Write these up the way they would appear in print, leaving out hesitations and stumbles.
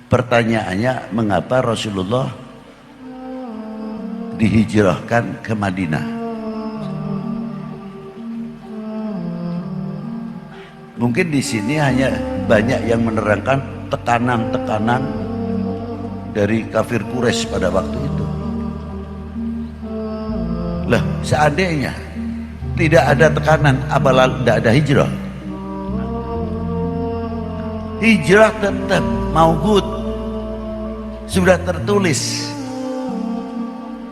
Pertanyaannya, mengapa Rasulullah dihijrahkan ke Madinah? Mungkin di sini hanya banyak yang menerangkan tekanan-tekanan dari kafir Quraisy pada waktu itu. Lah, seandainya tidak ada tekanan, apalah tidak ada hijrah? Hijrah tetap maubud, sudah tertulis.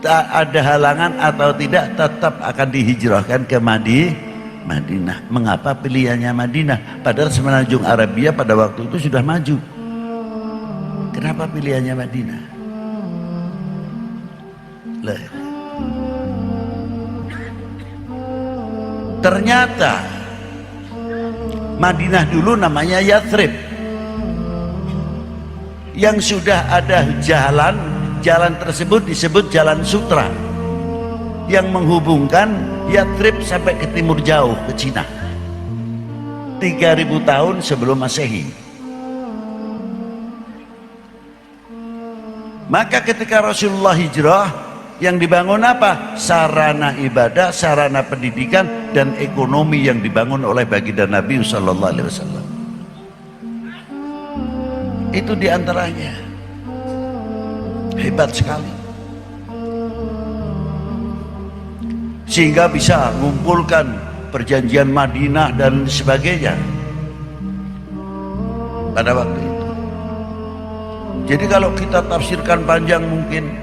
Tak ada halangan atau tidak, tetap akan dihijrahkan ke Madinah. Mengapa pilihannya Madinah? Padahal semenanjung Arabia pada waktu itu sudah maju. Kenapa pilihannya Madinah? Lah, ternyata Madinah dulu namanya Yathrib. Yang sudah ada jalan tersebut disebut Jalan Sutra, yang menghubungkan Yathrib sampai ke timur jauh, ke Cina. 3000 tahun sebelum Masehi. Maka ketika Rasulullah hijrah, yang dibangun apa? Sarana ibadah, sarana pendidikan, dan ekonomi yang dibangun oleh baginda Nabi sallallahu alaihi wasallam. Itu diantaranya. Hebat sekali. Sehingga bisa mengumpulkan perjanjian Madinah dan sebagainya pada waktu itu. Jadi kalau kita tafsirkan panjang, mungkin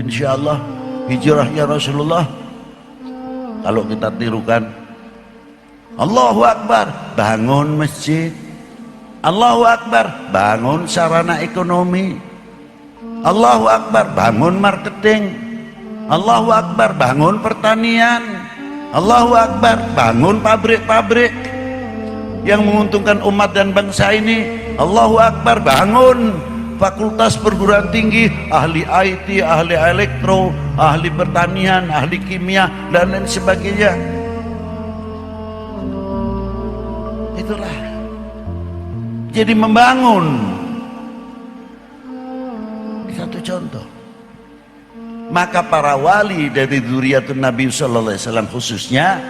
insya Allah hijrahnya Rasulullah, kalau kita tirukan, Allahu Akbar, bangun masjid. Allahu Akbar, bangun sarana ekonomi. Allahu Akbar, bangun marketing. Allahu Akbar, bangun pertanian. Allahu Akbar, bangun pabrik-pabrik yang menguntungkan umat dan bangsa ini. Allahu Akbar, bangun fakultas perguruan tinggi, ahli IT, ahli elektro, ahli pertanian, ahli kimia, dan lain sebagainya. Itulah. Jadi membangun. Satu contoh. Maka para wali dari dzurriyyatun Nabi sallallahu alaihi wasallam khususnya,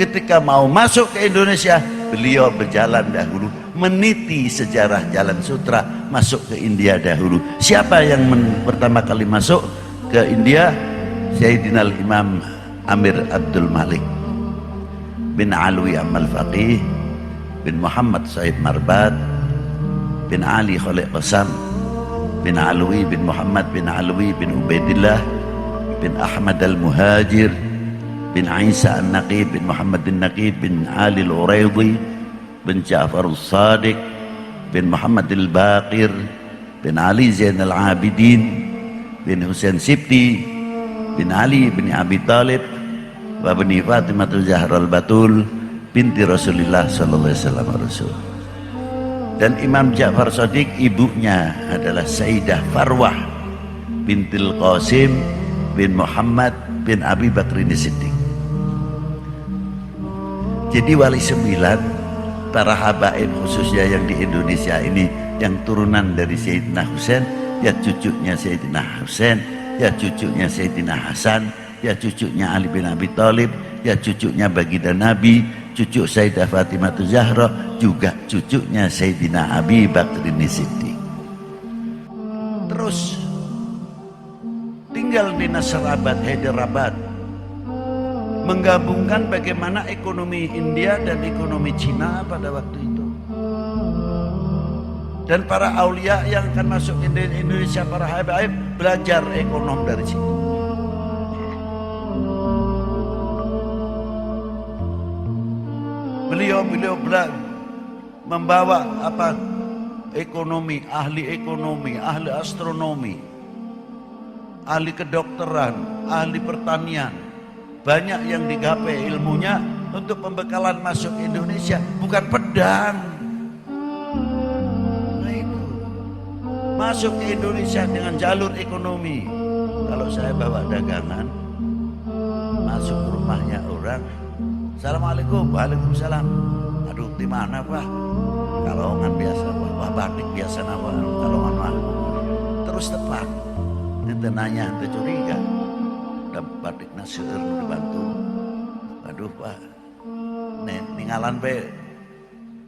ketika mau masuk ke Indonesia, beliau berjalan dahulu, meniti sejarah Jalan Sutra, masuk ke India dahulu. Siapa yang pertama kali masuk ke India? Sayyidina Imam Amir Abdul Malik bin Alwi Amal Faqih bin Muhammad Said Marbad bin Ali Khalid Qasam bin Alwi bin Muhammad bin Alwi bin Ubaidillah bin Ahmad Al-Muhajir bin Isa An-Naqib bin Muhammad An-Naqib bin Ali Al-Uraidi bin Ja'far Al-Sadiq bin Muhammad Al-Baqir bin Ali Zain Al-Abidin bin Husain Sibti bin Ali bin Abi Talib wa bin Fatimah Zahra Al-Batul binti Rasulullah sallallahu alaihi wasallam Rasul. Dan Imam Ja'far Shadiq ibunya adalah Sayyidah Farwah bintil Qasim bin Muhammad bin Abi Bakrin Siddiq. Jadi wali 9, para habaib khususnya yang di Indonesia ini, yang turunan dari Sayyidina Husain, ya cucunya Sayyidina Husain, ya cucunya Sayyidina Hasan, ya cucunya Ali bin Abi Thalib, ya cucunya baginda Nabi, cucu Sayyidah Fatimah Zahra, juga cucunya Sayyidina Abi Bakrin Siddiq. Terus tinggal di Nasrabad, Hyderabad, menggabungkan bagaimana ekonomi India dan ekonomi Cina pada waktu itu. Dan para aulia yang akan masuk ke Indonesia, para habaib, belajar ekonom dari situ. Beliau membawa apa? Ekonomi, ahli astronomi, ahli kedokteran, ahli pertanian. Banyak yang digapai ilmunya untuk pembekalan masuk Indonesia, bukan pedang. Nah itu, masuk ke Indonesia dengan jalur ekonomi. Kalau saya bawa dagangan, masuk ke rumahnya orang, Assalamualaikum, waalaikumsalam. Aduh, di mana Pak? Kalongan biasa Pak, batik biasa nama. Kalongan ngurus tepat. Itu nanya, itu curiga. Dan badik nasir dibantu. Aduh Pak, ningalan be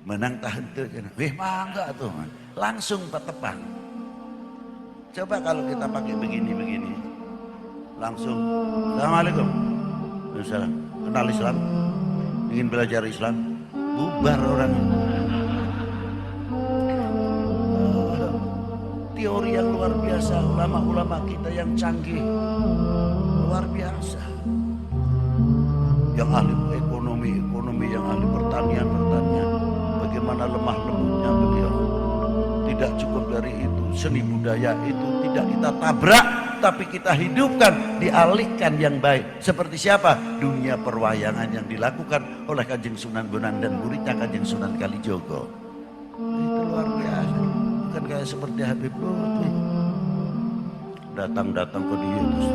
menang tahan tuh. Wih mangga tuh, langsung Pak tepang. Coba kalau kita pakai begini-begini, langsung, Assalamualaikum. Waalaikumsalam. Kenal Islam, ingin belajar Islam, bubar orang. Teori yang luar biasa, ulama-ulama kita yang canggih, luar biasa. Yang ahli ekonomi, yang ahli pertanian, bagaimana lemah lembutnya beliau. Tidak cukup dari itu, seni budaya itu tidak kita tabrak, tapi kita hidupkan, dialihkan yang baik. Seperti siapa? Dunia perwayangan yang dilakukan oleh Kanjeng Sunan Bonang dan muridnya Kanjeng Sunan Kalijogo. Itu luar biasa. Bukan kayak seperti Habib Lutfi. Datang ke dia terus,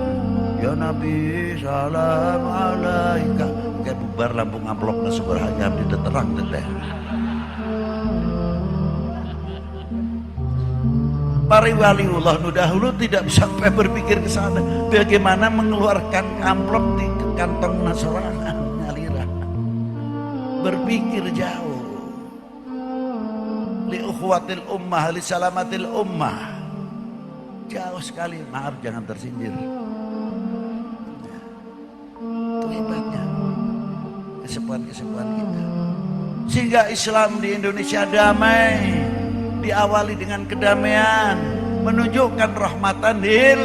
ya Nabi salam alaika. Kayak bubar lampu amplopnya seberhanya di terang deh. Para waliullah nu dahulu tidak sampai berpikir ke sana. Bagaimana mengeluarkan amplop di kantong Nasrani nyalirah. Berpikir jauh. Li ukhwatil ummah, li salamatil ummah. Jauh sekali, maaf jangan tersindir. Itu hebatnya kesepuan-kesepuan kita. Sehingga Islam di Indonesia damai, diawali dengan kedamaian, menunjukkan rahmatan lil